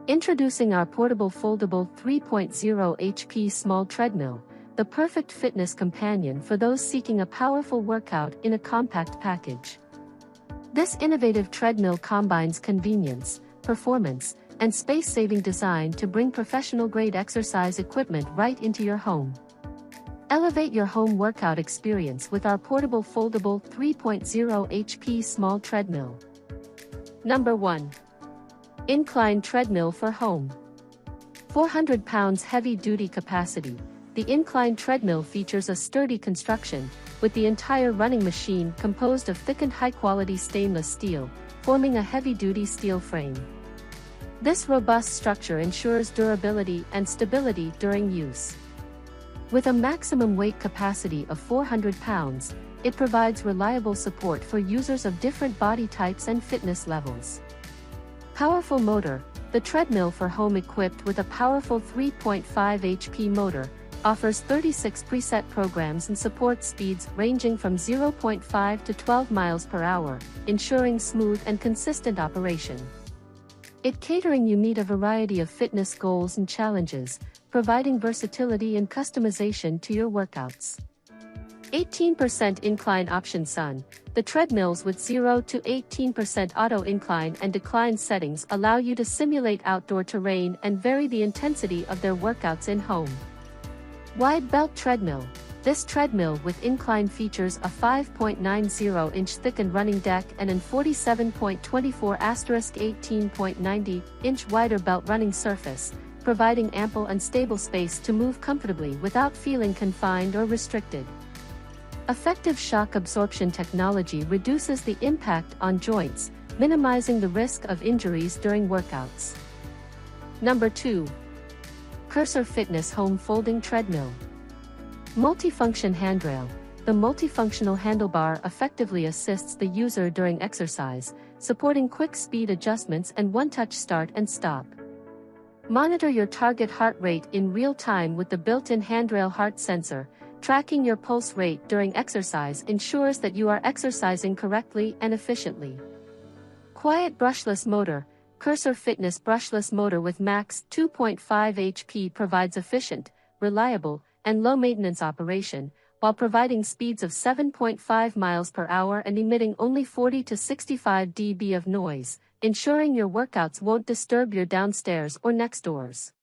Introducing our portable foldable 3.0 HP small treadmill, the perfect fitness companion for those seeking a powerful workout in a compact package. This innovative treadmill combines convenience, performance, and space-saving design to bring professional-grade exercise equipment right into your home. Elevate your home workout experience with our portable foldable 3.0 HP small treadmill. Number 1. Incline treadmill for home. 400 pounds heavy-duty capacity, the Incline treadmill features a sturdy construction, with the entire running machine composed of thickened high-quality stainless steel, forming a heavy-duty steel frame. This robust structure ensures durability and stability during use. With a maximum weight capacity of 400 pounds, it provides reliable support for users of different body types and fitness levels. Powerful motor. The treadmill for home equipped with a powerful 3.5 HP motor, offers 36 preset programs and supports speeds ranging from 0.5 to 12 miles per hour, ensuring smooth and consistent operation. You meet a variety of fitness goals and challenges, providing versatility and customization to your workouts. 18% incline option Sun. The treadmills with 0 to 18% auto incline and decline settings allow you to simulate outdoor terrain and vary the intensity of their workouts in home. Wide belt treadmill. This treadmill with incline features a 5.90-inch thickened running deck and an 47.24*18.90-inch wider belt running surface, providing ample and stable space to move comfortably without feeling confined or restricted. Effective shock absorption technology reduces the impact on joints, minimizing the risk of injuries during workouts. Number 2. Cursor Fitness Home Folding Treadmill. Multifunction handrail. The multifunctional handlebar effectively assists the user during exercise, supporting quick speed adjustments and one-touch start and stop. Monitor your target heart rate in real time with the built-in handrail heart sensor. Tracking your pulse rate during exercise ensures that you are exercising correctly and efficiently. Quiet brushless motor. Cursor Fitness brushless motor with max 2.5 HP provides efficient, reliable, and low-maintenance operation, while providing speeds of 7.5 miles per hour and emitting only 40 to 65 dB of noise, ensuring your workouts won't disturb your downstairs or next doors.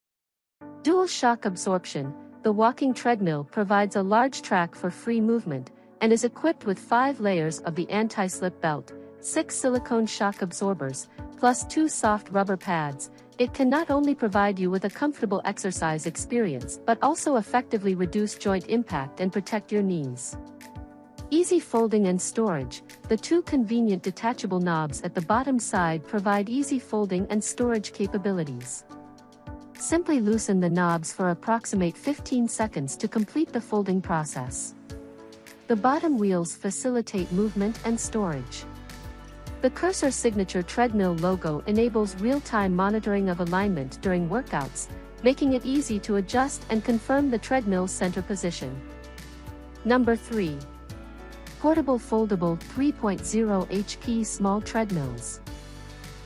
Dual shock absorption. The walking treadmill provides a large track for free movement, and is equipped with 5 layers of the anti-slip belt, 6 silicone shock absorbers, plus 2 soft rubber pads. It can not only provide you with a comfortable exercise experience but also effectively reduce joint impact and protect your knees. Easy folding and storage. The 2 convenient detachable knobs at the bottom side provide easy folding and storage capabilities. Simply loosen the knobs for approximate 15 seconds to complete the folding process. The bottom wheels facilitate movement and storage. The Cursor Signature Treadmill logo enables real-time monitoring of alignment during workouts, making it easy to adjust and confirm the treadmill's center position. Number 3. Portable Foldable 3.0 HP Small Treadmills.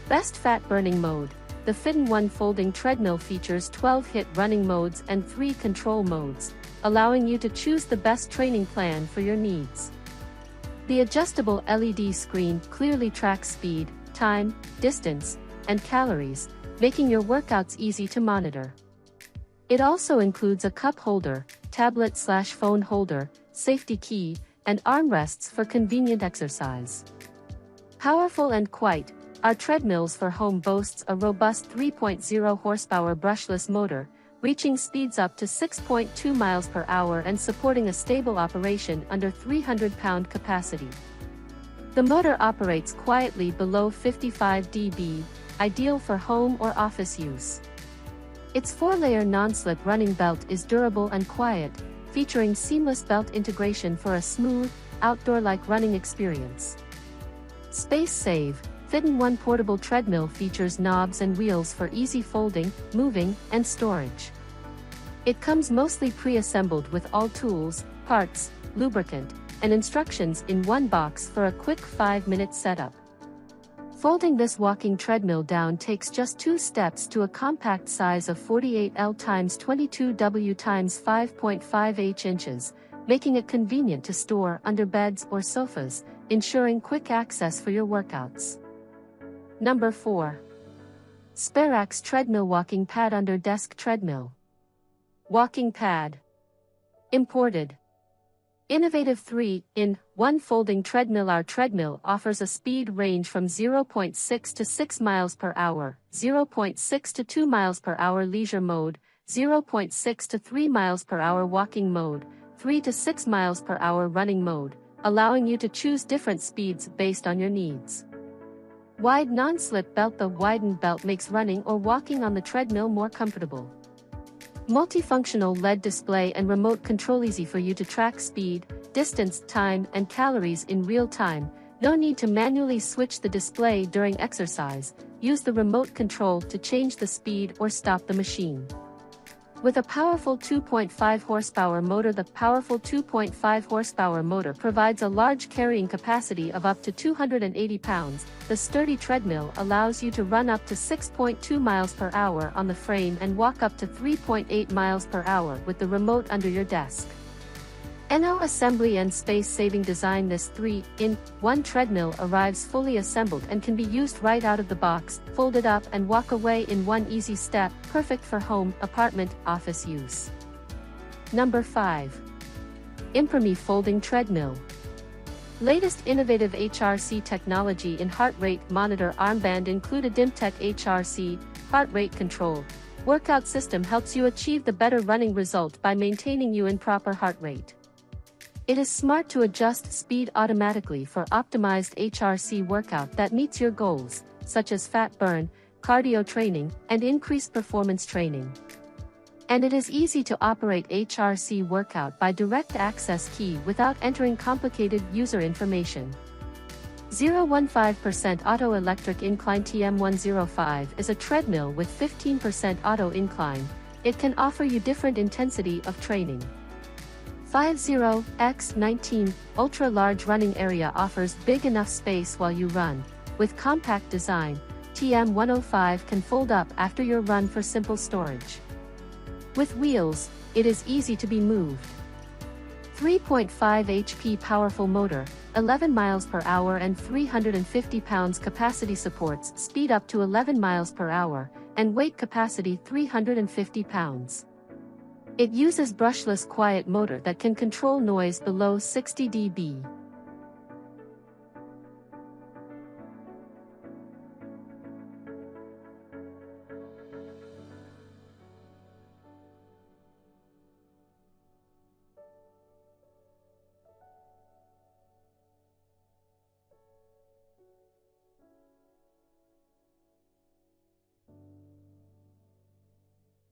Best Fat Burning Mode. The Fit-in-One folding treadmill features 12 HIIT running modes and 3 control modes, allowing you to choose the best training plan for your needs. The adjustable LED screen clearly tracks speed, time, distance, and calories, making your workouts easy to monitor. It also includes a cup holder, tablet/phone holder, safety key, and armrests for convenient exercise. Powerful and quiet. Our treadmills for home boasts a robust 3.0 horsepower brushless motor, reaching speeds up to 6.2 miles per hour and supporting a stable operation under 300-pound capacity. The motor operates quietly below 55 dB, ideal for home or office use. Its 4-layer non-slip running belt is durable and quiet, featuring seamless belt integration for a smooth, outdoor-like running experience. Space Save. Fit-in-One portable treadmill features knobs and wheels for easy folding, moving, and storage. It comes mostly pre-assembled with all tools, parts, lubricant, and instructions in one box for a quick 5-minute setup. Folding this walking treadmill down takes just 2 steps to a compact size of 48L x 22W x 5.5 inches, making it convenient to store under beds or sofas, ensuring quick access for your workouts. Number 4. Sperax Treadmill-Walking Pad Under Desk Treadmill. Walking Pad. Imported. Innovative 3-in-1 folding treadmill. Our treadmill offers a speed range from 0.6 to 6 miles per hour, 0.6 to 2 miles per hour leisure mode, 0.6 to 3 miles per hour walking mode, 3 to 6 miles per hour running mode, allowing you to choose different speeds based on your needs. Wide non-slip belt. The widened belt makes running or walking on the treadmill more comfortable. Multifunctional LED display and remote control, easy for you to track speed, distance, time, and calories in real time. No need to manually switch the display during exercise. Use the remote control to change the speed or stop the machine. With a powerful 2.5 horsepower motor, the powerful 2.5 horsepower motor provides a large carrying capacity of up to 280 pounds. The sturdy treadmill allows you to run up to 6.2 miles per hour on the frame and walk up to 3.8 miles per hour with the remote under your desk. Assembly and space-saving design. This 3-in-1 treadmill arrives fully assembled and can be used right out of the box, folded up and walk away in one easy step, perfect for home, apartment, office use. Number 5. Impremey Folding Treadmill. Latest innovative HRC technology in heart rate monitor armband included. DimTech HRC, heart rate control, workout system helps you achieve the better running result by maintaining you in proper heart rate. It is smart to adjust speed automatically for optimized HRC workout that meets your goals, such as fat burn, cardio training, and increased performance training. And it is easy to operate HRC workout by direct access key without entering complicated user information. 0.15% Auto Electric Incline. TM105 is a treadmill with 15% auto incline. It can offer you different intensity of training. 50x19 Ultra Large Running Area offers big enough space while you run. With compact design, TM105 can fold up after your run for simple storage. With wheels, it is easy to be moved. 3.5 HP powerful motor, 11 miles per hour and 350 pounds capacity, supports speed up to 11 miles per hour, and weight capacity 350 pounds. It uses brushless quiet motor that can control noise below 60 dB.